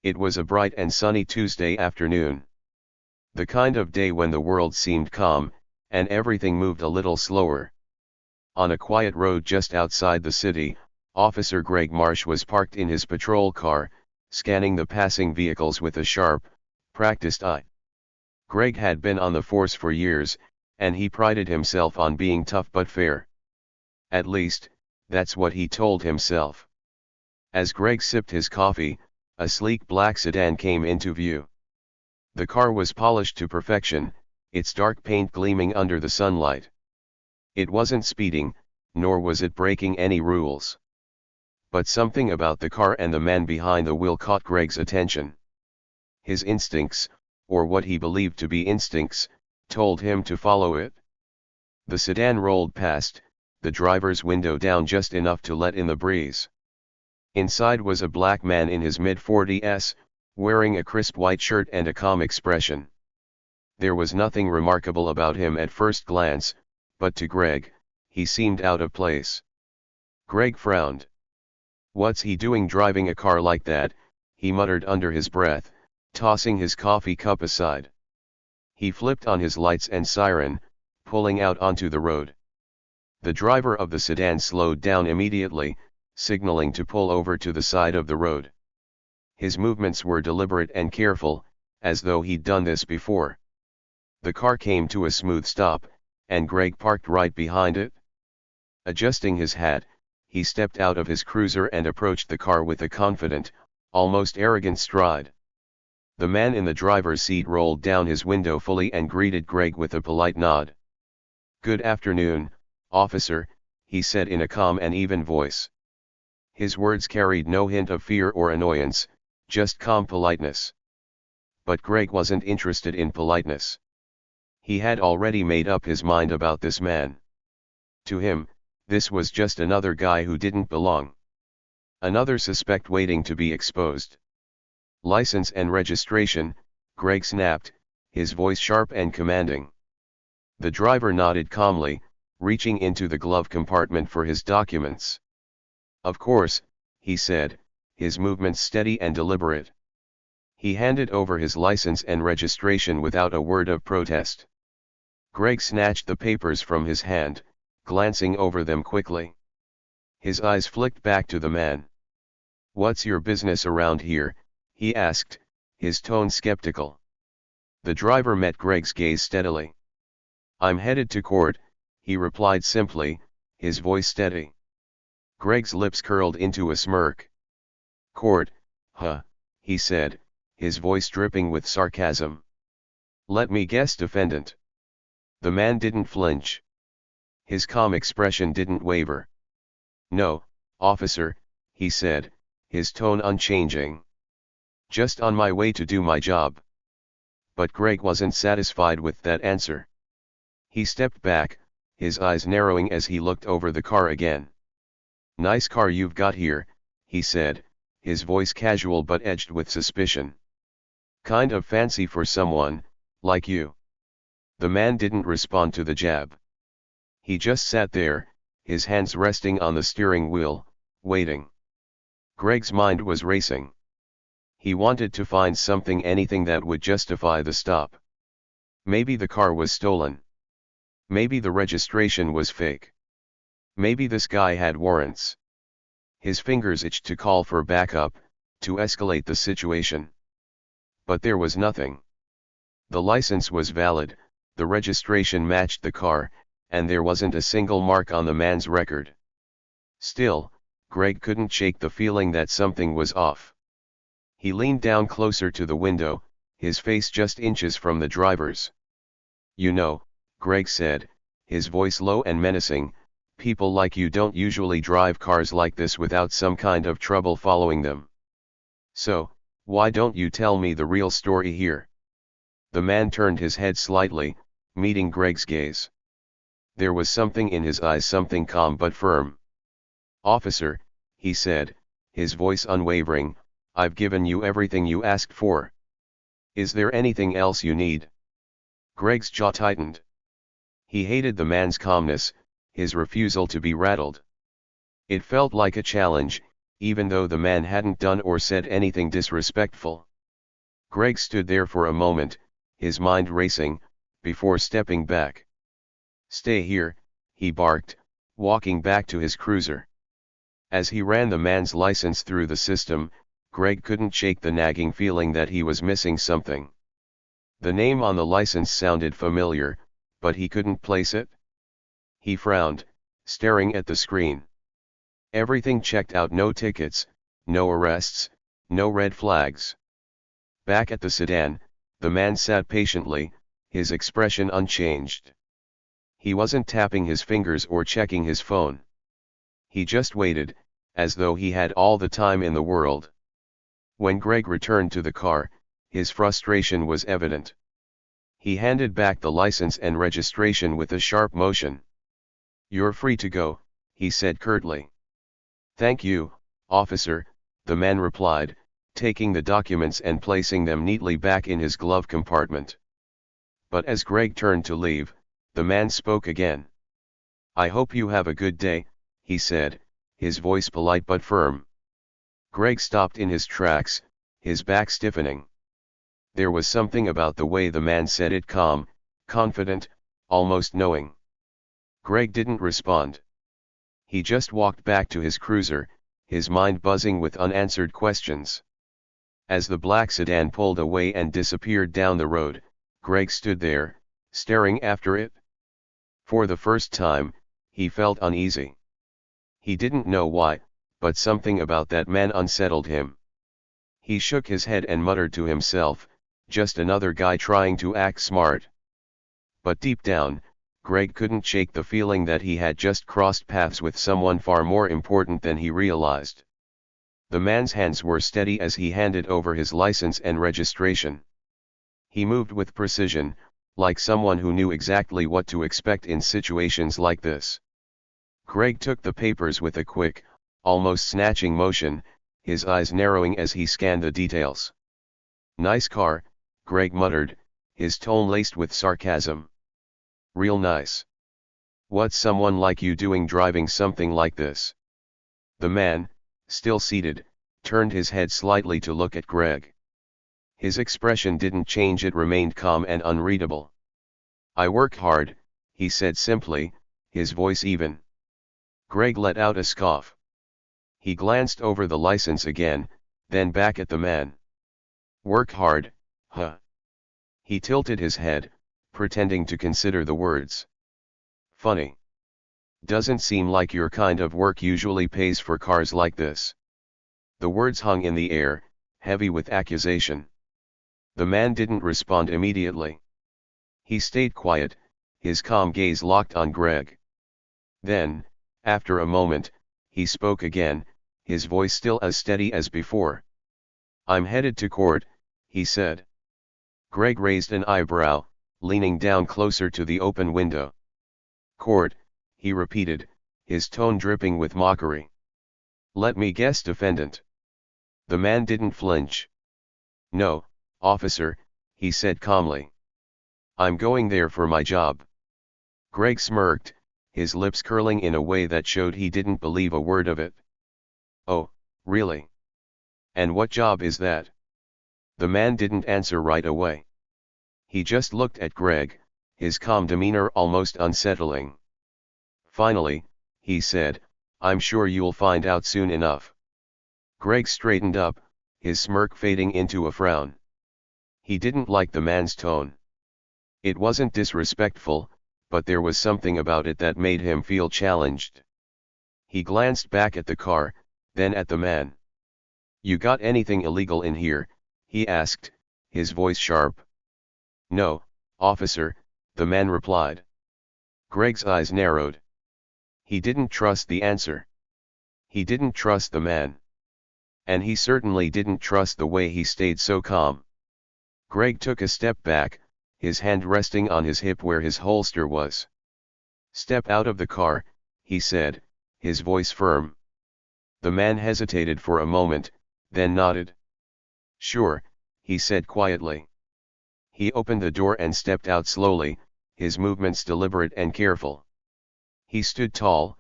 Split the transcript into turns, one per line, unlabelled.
It was a bright and sunny Tuesday afternoon. The kind of day when the world seemed calm, and everything moved a little slower. On a quiet road just outside the city, Officer Greg Marsh was parked in his patrol car, scanning the passing vehicles with a sharp, practiced eye. Greg had been on the force for years, and he prided himself on being tough but fair. At least, that's what he told himself. As Greg sipped his coffee, a sleek black sedan came into view. The car was polished to perfection, its dark paint gleaming under the sunlight. It wasn't speeding, nor was it breaking any rules. But something about the car and the man behind the wheel caught Greg's attention. His instincts, or what he believed to be instincts, told him to follow it. The sedan rolled past, the driver's window down just enough to let in the breeze. Inside was a black man in his mid-40s, wearing a crisp white shirt and a calm expression. There was nothing remarkable about him at first glance, but to Greg, he seemed out of place. Greg frowned. "What's he doing driving a car like that?" he muttered under his breath, tossing his coffee cup aside. He flipped on his lights and siren, pulling out onto the road. The driver of the sedan slowed down immediately, signaling to pull over to the side of the road. His movements were deliberate and careful, as though he'd done this before. The car came to a smooth stop, and Greg parked right behind it. Adjusting his hat, he stepped out of his cruiser and approached the car with a confident, almost arrogant stride. The man in the driver's seat rolled down his window fully and greeted Greg with a polite nod. "Good afternoon, officer," he said in a calm and even voice. His words carried no hint of fear or annoyance, just calm politeness. But Greg wasn't interested in politeness. He had already made up his mind about this man. To him, this was just another guy who didn't belong. Another suspect waiting to be exposed. "License and registration," Greg snapped, his voice sharp and commanding. The driver nodded calmly, reaching into the glove compartment for his documents. "Of course," he said, his movements steady and deliberate. He handed over his license and registration without a word of protest. Greg snatched the papers from his hand, glancing over them quickly. His eyes flicked back to the man. "What's your business around here?" he asked, his tone skeptical. The driver met Greg's gaze steadily. "I'm headed to court," he replied simply, his voice steady. Greg's lips curled into a smirk. "Court, huh?" he said, his voice dripping with sarcasm. "Let me guess, defendant." The man didn't flinch. His calm expression didn't waver. "No, officer," he said, his tone unchanging. "Just on my way to do my job." But Greg wasn't satisfied with that answer. He stepped back, his eyes narrowing as he looked over the car again. "Nice car you've got here," he said, his voice casual but edged with suspicion. "Kind of fancy for someone like you." The man didn't respond to the jab. He just sat there, his hands resting on the steering wheel, waiting. Greg's mind was racing. He wanted to find anything that would justify the stop. Maybe the car was stolen. Maybe the registration was fake. Maybe this guy had warrants. His fingers itched to call for backup, to escalate the situation. But there was nothing. The license was valid, the registration matched the car, and there wasn't a single mark on the man's record. Still, Greg couldn't shake the feeling that something was off. He leaned down closer to the window, his face just inches from the driver's. "You know," Greg said, his voice low and menacing, "people like you don't usually drive cars like this without some kind of trouble following them. So, why don't you tell me the real story here?" The man turned his head slightly, meeting Greg's gaze. There was something in his eyes, something calm but firm. "Officer," he said, his voice unwavering, "I've given you everything you asked for. Is there anything else you need?" Greg's jaw tightened. He hated the man's calmness, his refusal to be rattled. It felt like a challenge, even though the man hadn't done or said anything disrespectful. Greg stood there for a moment, his mind racing, before stepping back. "Stay here," he barked, walking back to his cruiser. As he ran the man's license through the system, Greg couldn't shake the nagging feeling that he was missing something. The name on the license sounded familiar, but he couldn't place it. He frowned, staring at the screen. Everything checked out: no tickets, no arrests, no red flags. Back at the sedan, the man sat patiently, his expression unchanged. He wasn't tapping his fingers or checking his phone. He just waited, as though he had all the time in the world. When Greg returned to the car, his frustration was evident. He handed back the license and registration with a sharp motion. "You're free to go," he said curtly. "Thank you, officer," the man replied, taking the documents and placing them neatly back in his glove compartment. But as Greg turned to leave, the man spoke again. "I hope you have a good day," he said, his voice polite but firm. Greg stopped in his tracks, his back stiffening. There was something about the way the man said it: calm, confident, almost knowing. Greg didn't respond. He just walked back to his cruiser, his mind buzzing with unanswered questions. As the black sedan pulled away and disappeared down the road, Greg stood there, staring after it. For the first time, he felt uneasy. He didn't know why, but something about that man unsettled him. He shook his head and muttered to himself, "Just another guy trying to act smart." But deep down, Greg couldn't shake the feeling that he had just crossed paths with someone far more important than he realized. The man's hands were steady as he handed over his license and registration. He moved with precision, like someone who knew exactly what to expect in situations like this. Greg took the papers with a quick, almost snatching motion, his eyes narrowing as he scanned the details. "Nice car," Greg muttered, his tone laced with sarcasm. "Real nice. What's someone like you doing driving something like this?" The man, still seated, turned his head slightly to look at Greg. His expression didn't change, it remained calm and unreadable. "I work hard," he said simply, his voice even. Greg let out a scoff. He glanced over the license again, then back at the man. "Work hard, huh?" He tilted his head, pretending to consider the words. "Funny. Doesn't seem like your kind of work usually pays for cars like this." The words hung in the air, heavy with accusation. The man didn't respond immediately. He stayed quiet, his calm gaze locked on Greg. Then, after a moment, he spoke again, his voice still as steady as before. "I'm headed to court," he said. Greg raised an eyebrow, leaning down closer to the open window. "Court," he repeated, his tone dripping with mockery. "Let me guess, defendant." The man didn't flinch. "No, officer," he said calmly. "I'm going there for my job." Greg smirked, his lips curling in a way that showed he didn't believe a word of it. "Oh, really? And what job is that?" The man didn't answer right away. He just looked at Greg, his calm demeanor almost unsettling. Finally, he said, "I'm sure you'll find out soon enough." Greg straightened up, his smirk fading into a frown. He didn't like the man's tone. It wasn't disrespectful, but there was something about it that made him feel challenged. He glanced back at the car, then at the man. "You got anything illegal in here?" he asked, his voice sharp. "No, officer," the man replied. Greg's eyes narrowed. He didn't trust the answer. He didn't trust the man. And he certainly didn't trust the way he stayed so calm. Greg took a step back, his hand resting on his hip where his holster was. "Step out of the car," he said, his voice firm. The man hesitated for a moment, then nodded. "Sure," he said quietly. He opened the door and stepped out slowly, his movements deliberate and careful. He stood tall,